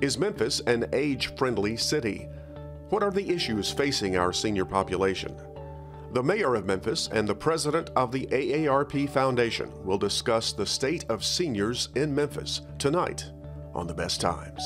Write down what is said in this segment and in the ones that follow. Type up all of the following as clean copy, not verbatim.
Is Memphis an age-friendly city? What are the issues facing our senior population? The mayor of Memphis and the president of the AARP Foundation will discuss the state of seniors in Memphis tonight on The Best Times.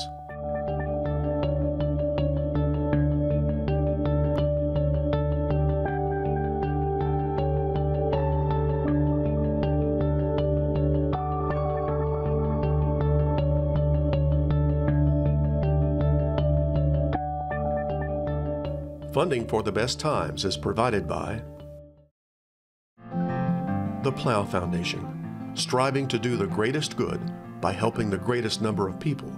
Funding for The Best Times is provided by the Plow Foundation, striving to do the greatest good by helping the greatest number of people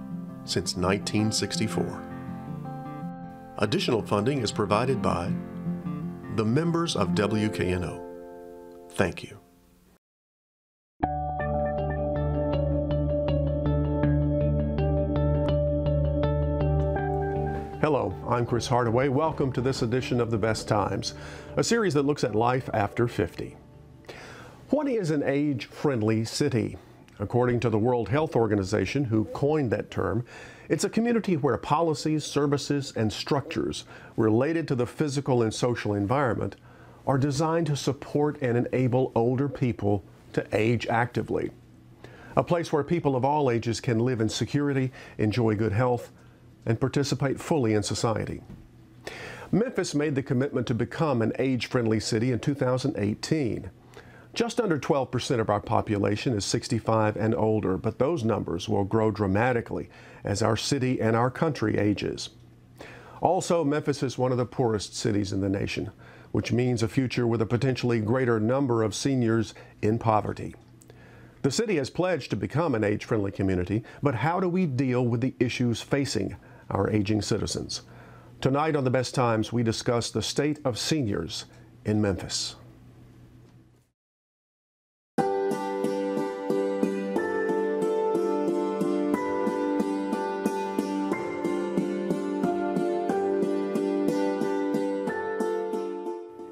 since 1964. Additional funding is provided by the members of WKNO. Thank you. Hello, I'm Chris Hardaway. Welcome to this edition of The Best Times, a series that looks at life after 50. What is an age-friendly city? According to the World Health Organization, who coined that term, it's a community where policies, services, and structures related to the physical and social environment are designed to support and enable older people to age actively. A place where people of all ages can live in security, enjoy good health, and participate fully in society. Memphis made the commitment to become an age-friendly city in 2018. Just under 12% of our population is 65 and older, but those numbers will grow dramatically as our city and our country ages. Also, Memphis is one of the poorest cities in the nation, which means a future with a potentially greater number of seniors in poverty. The city has pledged to become an age-friendly community, but how do we deal with the issues facing our aging citizens? Tonight on The Best Times, we discuss the state of seniors in Memphis.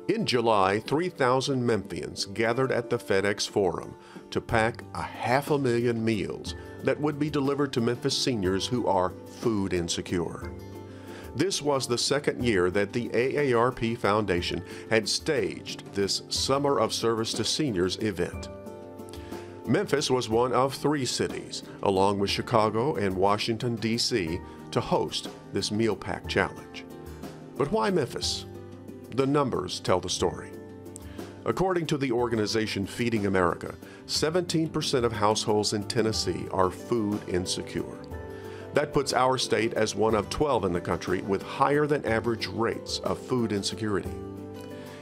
In July, 3,000 Memphians gathered at the FedEx Forum to pack 500,000 meals that would be delivered to Memphis seniors who are food insecure. This was the second year that the AARP Foundation had staged this Summer of Service to Seniors event. Memphis was one of 3 cities, along with Chicago and Washington, D.C., to host this meal pack challenge. But why Memphis? The numbers tell the story. According to the organization Feeding America, 17% of households in Tennessee are food insecure. That puts our state as one of 12 in the country with higher than average rates of food insecurity.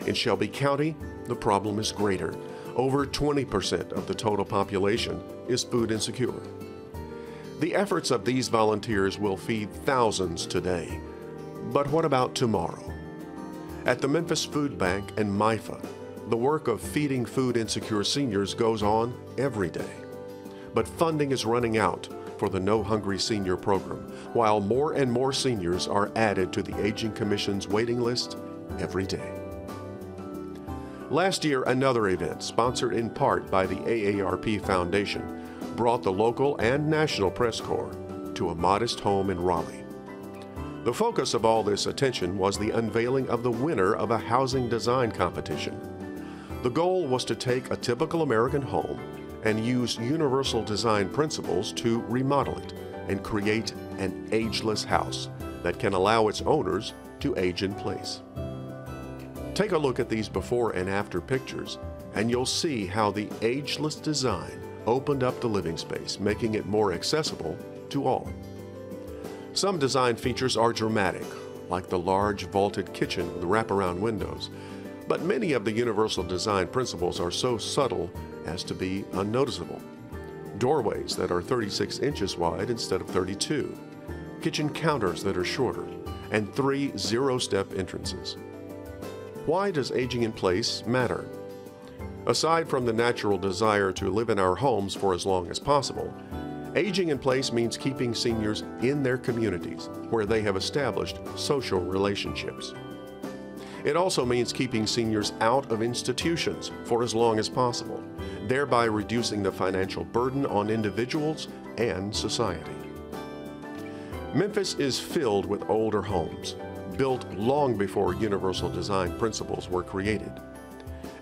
In Shelby County, the problem is greater. Over 20% of the total population is food insecure. The efforts of these volunteers will feed thousands today. But what about tomorrow? At the Memphis Food Bank and MIFA, the work of feeding food insecure seniors goes on every day. But funding is running out for the No Hungry Senior program, while more and more seniors are added to the Aging Commission's waiting list every day. Last year, another event, sponsored in part by the AARP Foundation, brought the local and national press corps to a modest home in Raleigh. The focus of all this attention was the unveiling of the winner of a housing design competition. The goal was to take a typical American home and use universal design principles to remodel it and create an ageless house that can allow its owners to age in place. Take a look at these before and after pictures, and you'll see how the ageless design opened up the living space, making it more accessible to all. Some design features are dramatic, like the large vaulted kitchen with wraparound windows, but many of the universal design principles are so subtle as to be unnoticeable. Doorways that are 36 inches wide instead of 32, kitchen counters that are shorter, and 3 zero-step entrances. Why does aging in place matter? Aside from the natural desire to live in our homes for as long as possible, aging in place means keeping seniors in their communities where they have established social relationships. It also means keeping seniors out of institutions for as long as possible, thereby reducing the financial burden on individuals and society. Memphis is filled with older homes, built long before universal design principles were created.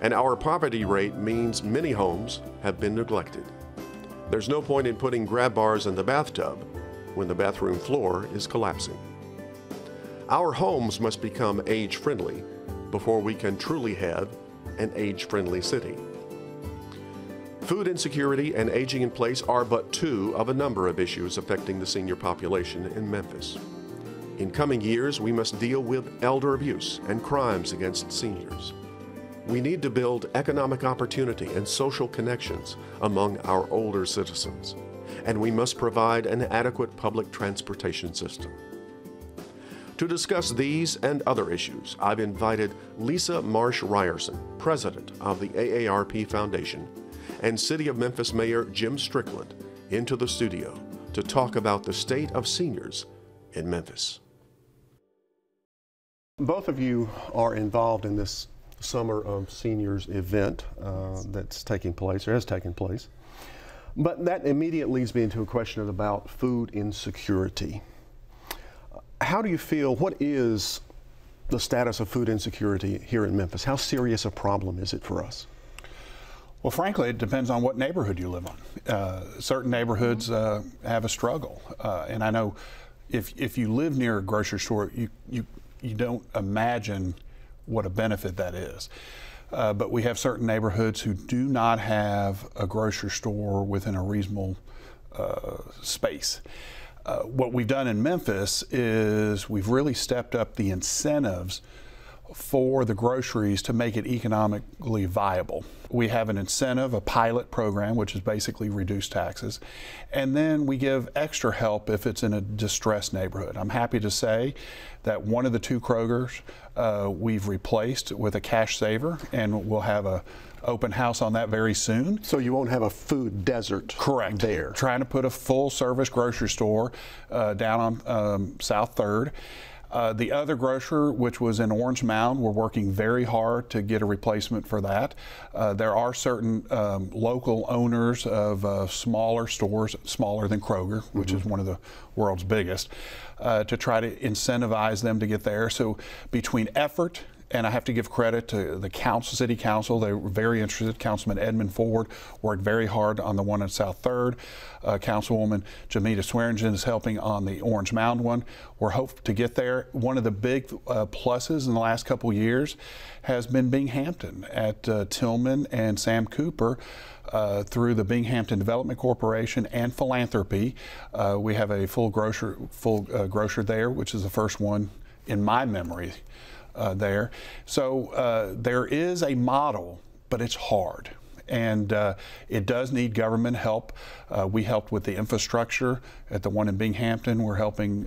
And our poverty rate means many homes have been neglected. There's no point in putting grab bars in the bathtub when the bathroom floor is collapsing. Our homes must become age-friendly before we can truly have an age-friendly city. Food insecurity and aging in place are but two of a number of issues affecting the senior population in Memphis. In coming years, we must deal with elder abuse and crimes against seniors. We need to build economic opportunity and social connections among our older citizens, and we must provide an adequate public transportation system. To discuss these and other issues, I've invited Lisa Marsh Ryerson, president of the AARP Foundation, and City of Memphis Mayor Jim Strickland into the studio to talk about the state of seniors in Memphis. Both of you are involved in this Summer of Seniors event that's taking place, or has taken place. But that immediately leads me into a question about food insecurity. How do you feel, what is the status of food insecurity here in Memphis? How serious a problem is it for us? Well, frankly, it depends on what neighborhood you live on. Certain neighborhoods have a struggle, and I know if you live near a grocery store, you don't imagine what a benefit that is. But we have certain neighborhoods who do not have a grocery store within a reasonable space. What we've done in Memphis is we've really stepped up the incentives for the groceries to make it economically viable. We have an incentive, a pilot program, which is basically reduced taxes, and then we give extra help if it's in a distressed neighborhood. I'm happy to say that one of the two Krogers we've replaced with a cash saver, and we'll have a open house on that very soon. So you won't have a food desert. Correct. There. Trying to put a full service grocery store down on South 3rd. The other grocer, which was in Orange Mound, we're working very hard to get a replacement for that. There are certain local owners of smaller stores, smaller than Kroger, which is one of the world's biggest, to try to incentivize them to get there. So between effort, and I have to give credit to the council, city council. They were very interested. Councilman Edmund Ford worked very hard on the one on South 3rd. Councilwoman Jamita Swearingen is helping on the Orange Mound one. We're hoping to get there. One of the big pluses in the last couple years has been Binghamton at Tillman and Sam Cooper. Through the Binghamton Development Corporation and philanthropy, we have a full grocer there, which is the first one in my memory. There. So there is a model, but it's hard. And it does need government help. We helped with the infrastructure at the one in Binghamton. We're helping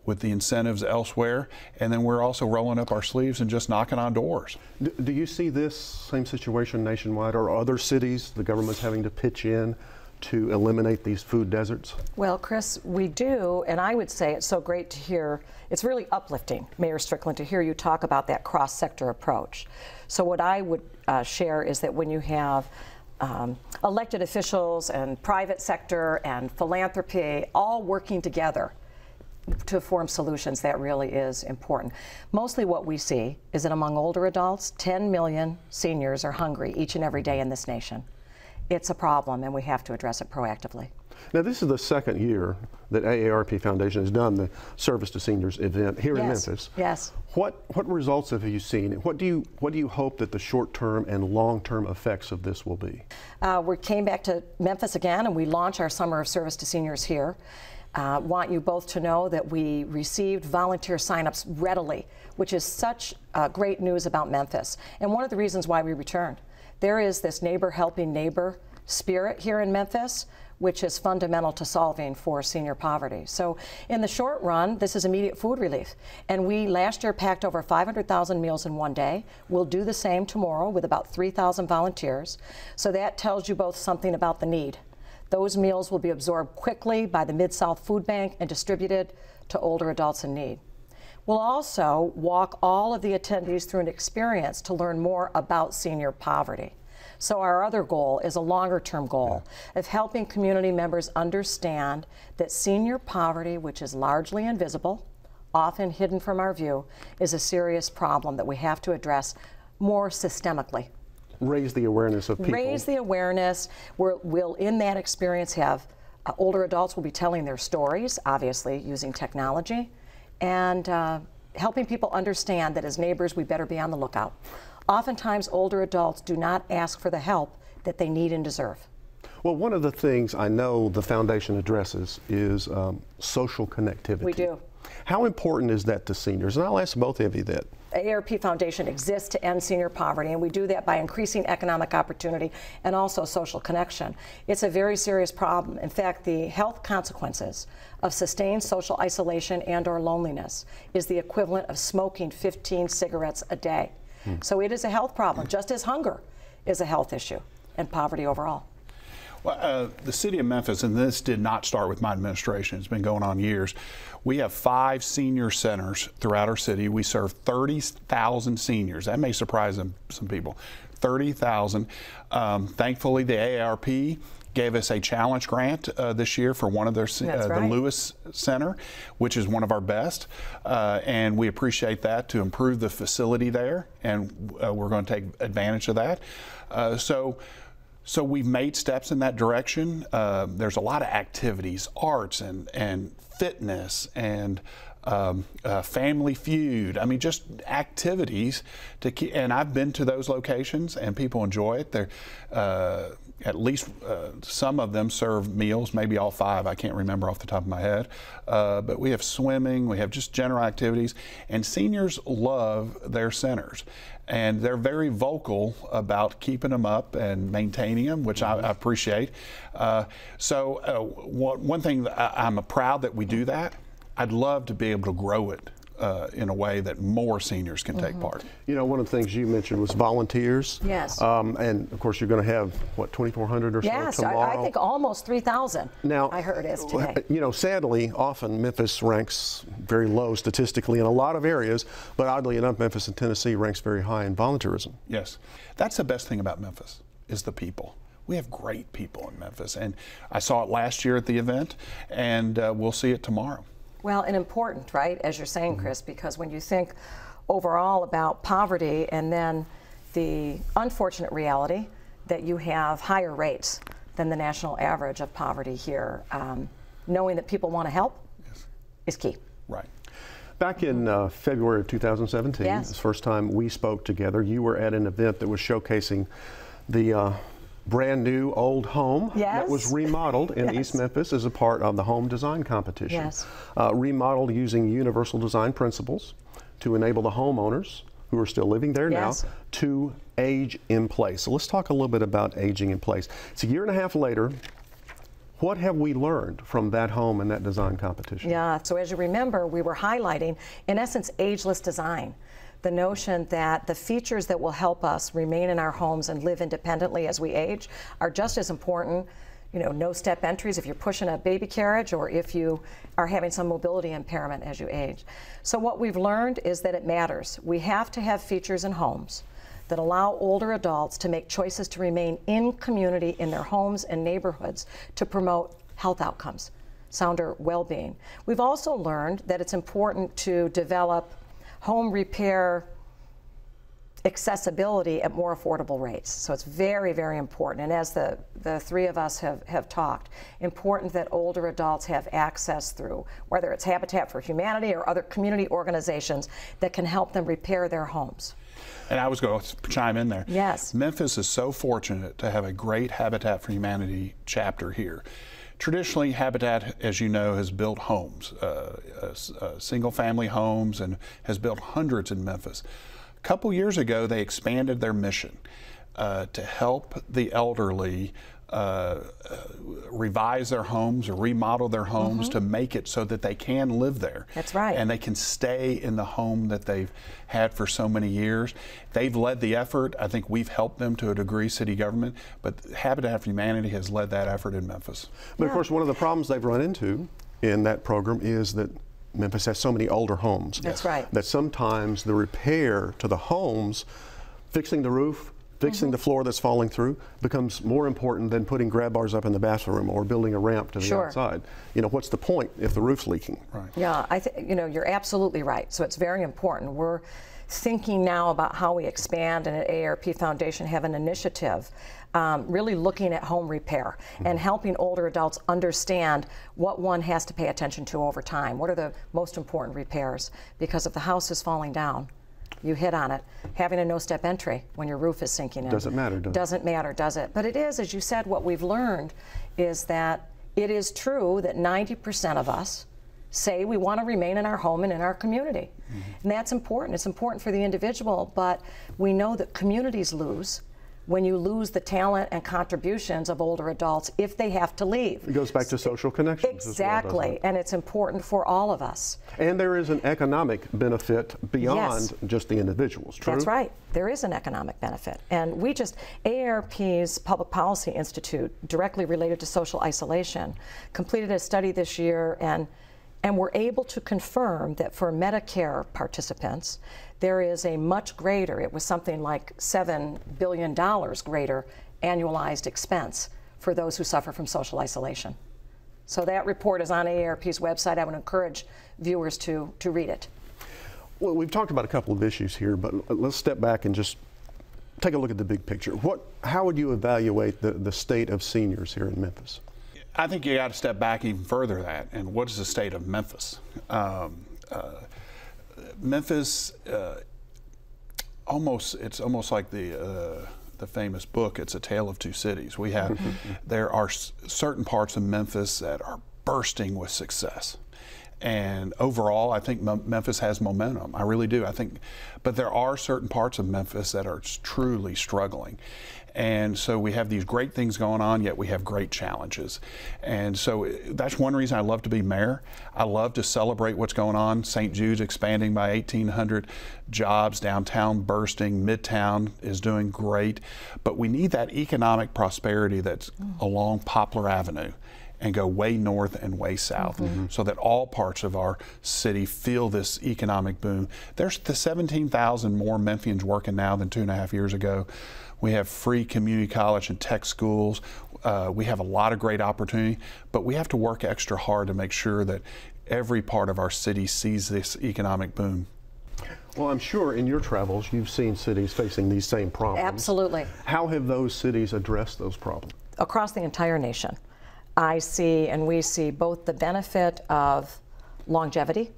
with the incentives elsewhere. And then we're also rolling up our sleeves and just knocking on doors. Do you see this same situation nationwide, or other cities, the government's having to pitch in to eliminate these food deserts? Well, Chris, we do, and I would say it's so great to hear, it's really uplifting, Mayor Strickland, to hear you talk about that cross-sector approach. So what I would share is that when you have elected officials and private sector and philanthropy all working together to form solutions, that really is important. Mostly what we see is that among older adults, 10 million seniors are hungry each and every day in this nation. It's a problem, and we have to address it proactively. Now, this is the second year that AARP Foundation has done the Service to Seniors event here in Memphis. Yes. What results have you seen? What do you hope that the short-term and long-term effects of this will be? We came back to Memphis again, and we launched our Summer of Service to Seniors here. Want you both to know that we received volunteer signups readily, which is such great news about Memphis, and one of the reasons why we returned. There is this neighbor helping neighbor spirit here in Memphis, which is fundamental to solving for senior poverty. So in the short run, this is immediate food relief. And we last year packed over 500,000 meals in one day. We'll do the same tomorrow with about 3,000 volunteers. So that tells you both something about the need. Those meals will be absorbed quickly by the Mid-South Food Bank and distributed to older adults in need. We'll also walk all of the attendees through an experience to learn more about senior poverty. So our other goal is a longer-term goal of helping community members understand that senior poverty, which is largely invisible, often hidden from our view, is a serious problem that we have to address more systemically. Raise the awareness of people. Raise the awareness. We'll in that experience have older adults will be telling their stories, obviously using technology, and helping people understand that as neighbors we better be on the lookout. Oftentimes older adults do not ask for the help that they need and deserve. Well, one of the things I know the foundation addresses is social connectivity. We do. How important is that to seniors? And I'll ask both of you that. AARP Foundation exists to end senior poverty, and we do that by increasing economic opportunity and also social connection. It's a very serious problem. In fact, the health consequences of sustained social isolation and or loneliness is the equivalent of smoking 15 cigarettes a day. So it is a health problem, just as hunger is a health issue and poverty overall. Well, the city of Memphis, and this did not start with my administration, it's been going on years. We have 5 senior centers throughout our city. We serve 30,000 seniors. That may surprise some people. 30,000. Thankfully, the AARP gave us a challenge grant this year for one of their, the Lewis Center, which is one of our best, and we appreciate that to improve the facility there, and we're going to take advantage of that. So we've made steps in that direction. There's a lot of activities, arts and fitness and Family Feud. I mean, just activities to keep. And I've been to those locations, and people enjoy it. They're at least some of them serve meals, maybe all 5. I can't remember off the top of my head. But we have swimming. We have just general activities, and seniors love their centers. And they're very vocal about keeping them up and maintaining them, which I appreciate. One thing, I'm proud that we do that. I'd love to be able to grow it in a way that more seniors can take part. You know, one of the things you mentioned was volunteers. Yes. And of course, you're going to have, what, 2,400 or so tomorrow? Yes, I think almost 3,000. Now, I heard is today. You know, sadly, often Memphis ranks very low statistically in a lot of areas, but oddly enough, Memphis and Tennessee ranks very high in volunteerism. Yes. That's the best thing about Memphis, is the people. We have great people in Memphis, and I saw it last year at the event, and we'll see it tomorrow. Well, and important, right, as you're saying, Chris, because when you think overall about poverty and then the unfortunate reality that you have higher rates than the national average of poverty here, knowing that people want to help is key. Right. Back in February of 2017, yes. the first time we spoke together, you were at an event that was showcasing the brand new old home that was remodeled in East Memphis as a part of the home design competition. Yes. Remodeled using universal design principles to enable the homeowners who are still living there now to age in place. So let's talk a little bit about aging in place. It's a year and a half later. What have we learned from that home and that design competition? Yeah, so as you remember, we were highlighting, in essence, ageless design. The notion that the features that will help us remain in our homes and live independently as we age are just as important. You know, no step entries if you're pushing a baby carriage or if you are having some mobility impairment as you age. So what we've learned is that it matters. We have to have features in homes that allow older adults to make choices to remain in community in their homes and neighborhoods to promote health outcomes, sounder well-being. We've also learned that it's important to develop home repair accessibility at more affordable rates. So it's very, very important. And as the 3 of us have talked, important that older adults have access through, whether it's Habitat for Humanity or other community organizations that can help them repair their homes. And I was going to chime in there. Yes. Memphis is so fortunate to have a great Habitat for Humanity chapter here. Traditionally, Habitat, as you know, has built homes, single-family homes, and has built hundreds in Memphis. A couple years ago, they expanded their mission to help the elderly revise their homes or remodel their homes to make it so that they can live there. That's right. And they can stay in the home that they've had for so many years. They've led the effort. I think we've helped them to a degree, city government, but Habitat for Humanity has led that effort in Memphis. But of course, one of the problems they've run into in that program is that Memphis has so many older homes. That's right. That sometimes the repair to the homes, fixing the roof, Fixing the floor that's falling through becomes more important than putting grab bars up in the bathroom or building a ramp to the outside. You know, what's the point if the roof's leaking? Right. Yeah, you know, you're absolutely right. So it's very important. We're thinking now about how we expand, and at AARP Foundation have an initiative really looking at home repair and helping older adults understand what one has to pay attention to over time. What are the most important repairs? Because if the house is falling down, you hit on it. Having a no-step entry when your roof is sinking in. Doesn't matter, does it? Doesn't matter, does it? But it is, as you said, what we've learned is that it is true that 90% of us say we want to remain in our home and in our community. And that's important. It's important for the individual, but we know that communities lose when you lose the talent and contributions of older adults if they have to leave. It goes back to social connections. Exactly, and it's important for all of us. And there is an economic benefit beyond just the individuals, true? That's right. There is an economic benefit. And we just, AARP's Public Policy Institute, directly related to social isolation, completed a study this year and we're able to confirm that for Medicare participants, there is a much greater, it was something like $7 billion greater annualized expense for those who suffer from social isolation. So that report is on AARP's website. I would encourage viewers to read it. Well, we've talked about a couple of issues here, but let's step back and just take a look at the big picture. How would you evaluate the state of seniors here in Memphis? I think you got to step back even further than that. And what is the state of Memphis? Memphis, it's almost like the famous book, It's a Tale of Two Cities. We have, there are certain parts of Memphis that are bursting with success. And overall, I think Memphis has momentum. I really do. I think, but there are certain parts of Memphis that are truly struggling. And so we have these great things going on, yet we have great challenges. And so that's one reason I love to be mayor. I love to celebrate what's going on. St. Jude's expanding by 1,800 jobs, downtown bursting, Midtown is doing great. But we need that economic prosperity that's along Poplar Avenue and go way north and way south so that all parts of our city feel this economic boom. There's the 17,000 more Memphians working now than 2.5 years ago. We have free community college and tech schools. We have a lot of great opportunity, but we have to work extra hard to make sure that every part of our city sees this economic boom. Well, I'm sure in your travels you've seen cities facing these same problems. Absolutely. How have those cities addressed those problems? Across the entire nation, I see and we see both the benefit of longevity.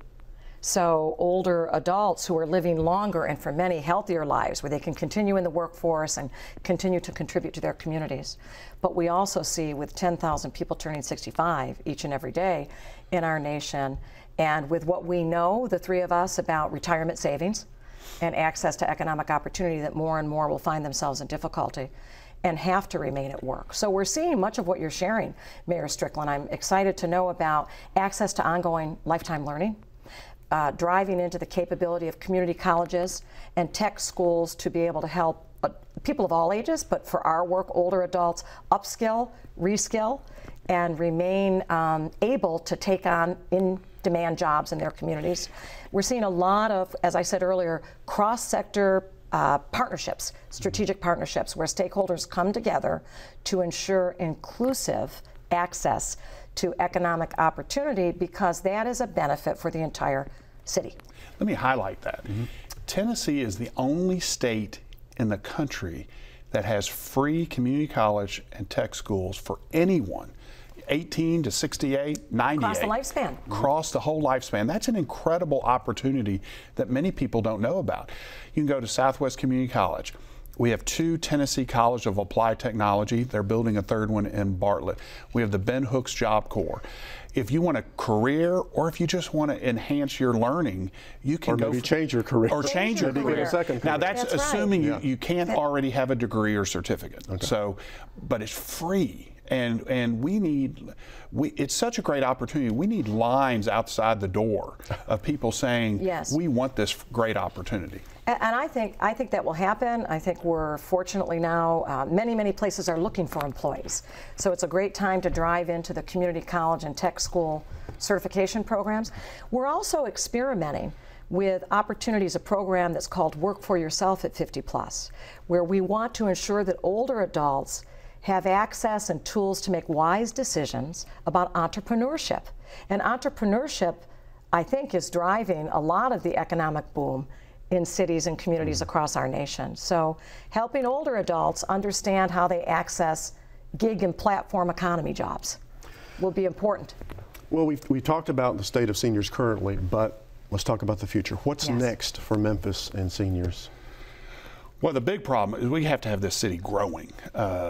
So older adults who are living longer and for many healthier lives where they can continue in the workforce and continue to contribute to their communities. But we also see with 10,000 people turning 65 each and every day in our nation, and with what we know, the three of us, about retirement savings and access to economic opportunity, that more and more will find themselves in difficulty and have to remain at work. So we're seeing much of what you're sharing, Mayor Strickland. I'm excited to know about access to ongoing lifetime learning, driving into the capability of community colleges and tech schools to be able to help people of all ages, but for our work, older adults, upskill, reskill, and remain able to take on in-demand jobs in their communities. We're seeing a lot of, as I said earlier, cross-sector partnerships, strategic partnerships, where stakeholders come together to ensure inclusive access to economic opportunity, because that is a benefit for the entire city. Let me highlight that. Tennessee is the only state in the country that has free community college and tech schools for anyone, 18 to 68, 98. Across the lifespan. Across the whole lifespan. That's an incredible opportunity that many people don't know about. You can go to Southwest Community College. We have 2 Tennessee College of Applied Technology. They're building a 3rd one in Bartlett. We have the Ben Hooks Job Corps. If you want a career, or if you just want to enhance your learning, you can go change your career. Or change your career. Now that's assuming you can't already have a degree or certificate. So, but it's free. And we need, it's such a great opportunity. We need lines outside the door of people saying, yes, we want this great opportunity. And I think that will happen. I think we're fortunately now, many places are looking for employees. So it's a great time to drive into the community college and tech school certification programs. We're also experimenting with opportunities, a program that's called Work for Yourself at 50 Plus, where we want to ensure that older adults have access and tools to make wise decisions about entrepreneurship. And entrepreneurship, I think, is driving a lot of the economic boom in cities and communities across our nation. So helping older adults understand how they access gig and platform economy jobs will be important. Well, we talked about the state of seniors currently, but let's talk about the future. What's next for Memphis and seniors? Well, the big problem is we have to have this city growing.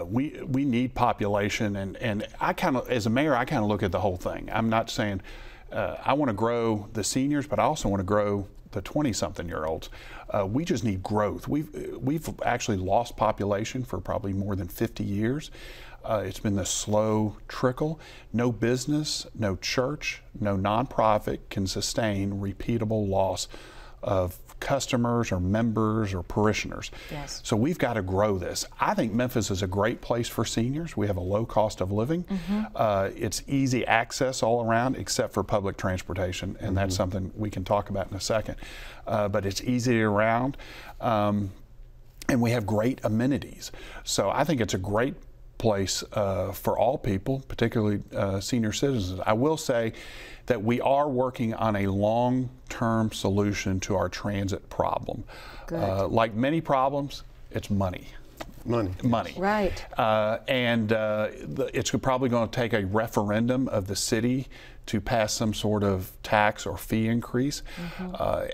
We need population, and I kind of, as a mayor, I kind of look at the whole thing. I'm not saying I want to grow the seniors, but I also want to grow the 20-something-year-olds. We just need growth. We've actually lost population for probably more than 50 years. It's been the slow trickle. No business, no church, no nonprofit can sustain repeatable loss of customers or members or parishioners. Yes. So we've got to grow this. I think Memphis is a great place for seniors. We have a low cost of living. It's easy access all around except for public transportation, and that's something we can talk about in a second. But it's easy around, and we have great amenities. So I think it's a great place for all people, particularly senior citizens. I will say that we are working on a long-term solution to our transit problem. Like many problems, it's money. Money. Right. It's probably going to take a referendum of the city to pass some sort of tax or fee increase.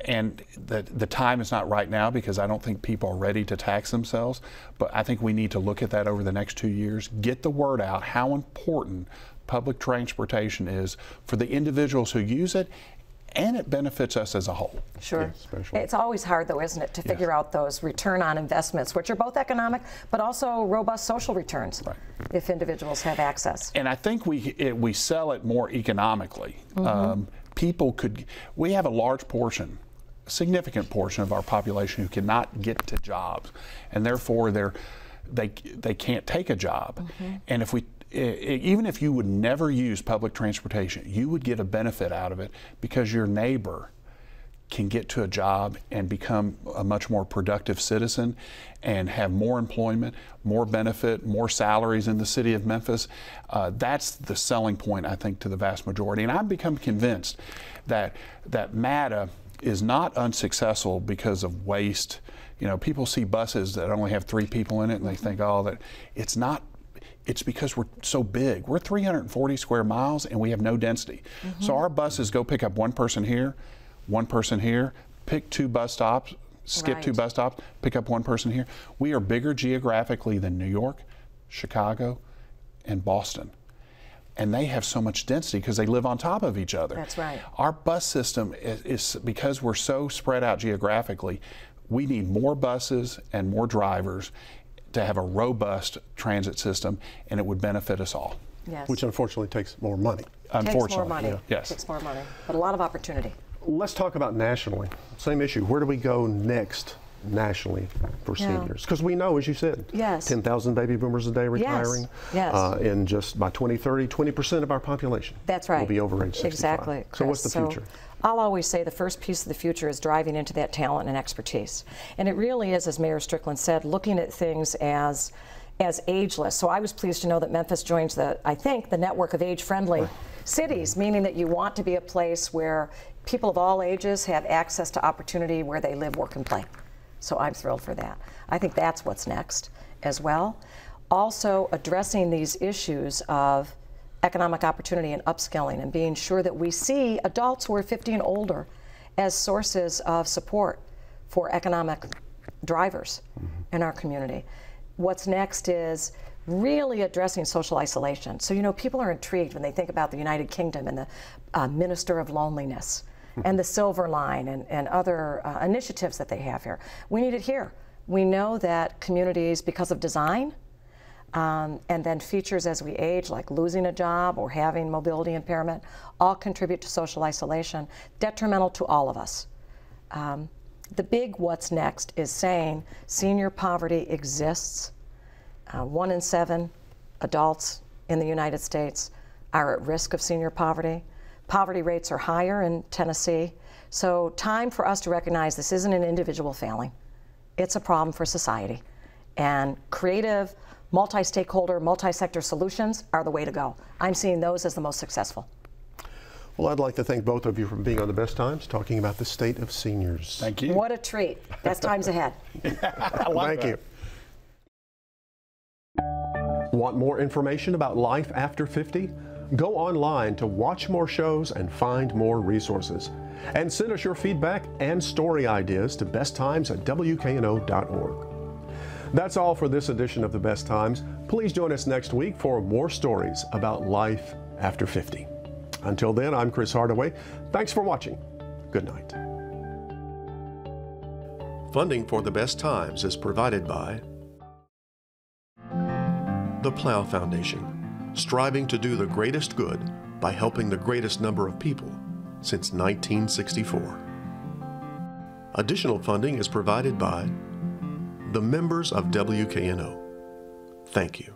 And the time is not right now because I don't think people are ready to tax themselves. But I think we need to look at that over the next 2 years, get the word out how important public transportation is for the individuals who use it, and it benefits us as a whole. Sure. It's always hard, though, isn't it, to figure out those return on investments, which are both economic, but also robust social returns if individuals have access. And I think we sell it more economically. We have a large portion, a significant portion of our population who cannot get to jobs, and therefore they can't take a job. And even if you would never use public transportation, you would get a benefit out of it because your neighbor can get to a job and become a much more productive citizen and have more employment, more benefit, more salaries in the city of Memphis. That's the selling point, I think, to the vast majority. And I've become convinced that MATA is not unsuccessful because of waste. You know, people see buses that only have 3 people in it and they think, oh, that it's not. It's because we're so big. We're 340 square miles and we have no density. So our buses go pick up one person here, pick 2 bus stops, skip 2 bus stops, pick up one person here. We are bigger geographically than New York, Chicago, and Boston. And they have so much density because they live on top of each other. That's right. Our bus system is because we're so spread out geographically, we need more buses and more drivers to have a robust transit system, and it would benefit us all. Yes. Which unfortunately takes more money. Unfortunately. Takes more money. Yes. Takes more money, but a lot of opportunity. Let's talk about nationally. Same issue. Where do we go next nationally for seniors? Because we know, as you said, 10,000 baby boomers a day retiring. And just by 2030, 20% of our population will be over age 65. Exactly. So what's the future? I'll always say the first piece of the future is driving into that talent and expertise. And it really is, as Mayor Strickland said, looking at things as ageless. So I was pleased to know that Memphis joins I think, the network of age-friendly cities, meaning that you want to be a place where people of all ages have access to opportunity where they live, work, and play. So I'm thrilled for that. I think that's what's next as well. Also addressing these issues of economic opportunity and upskilling and being sure that we see adults who are 50 and older as sources of support for economic drivers in our community. What's next is really addressing social isolation. So, you know, people are intrigued when they think about the United Kingdom and the Minister of Loneliness and the Silver Line and other initiatives that they have here. We need it here. We know that communities, because of design, and then features as we age, like losing a job or having mobility impairment, all contribute to social isolation, detrimental to all of us. The big what's next is saying senior poverty exists. 1 in 7 adults in the United States are at risk of senior poverty. Poverty rates are higher in Tennessee. So time for us to recognize this isn't an individual failing. It's a problem for society. And creative, multi-stakeholder, multi-sector solutions are the way to go. I'm seeing those as the most successful. Well, I'd like to thank both of you for being on the Best Times, talking about the state of seniors. Thank you. What a treat. Best times ahead. Thank you. Want more information about life after 50? Go online to watch more shows and find more resources. And send us your feedback and story ideas to besttimes@wkno.org. That's all for this edition of the Best Times. Please join us next week for more stories about life after 50. Until then, I'm Chris Hardaway. Thanks for watching. Good night. Funding for the Best Times is provided by the Plow Foundation, striving to do the greatest good by helping the greatest number of people since 1964. Additional funding is provided by the members of WKNO. Thank you.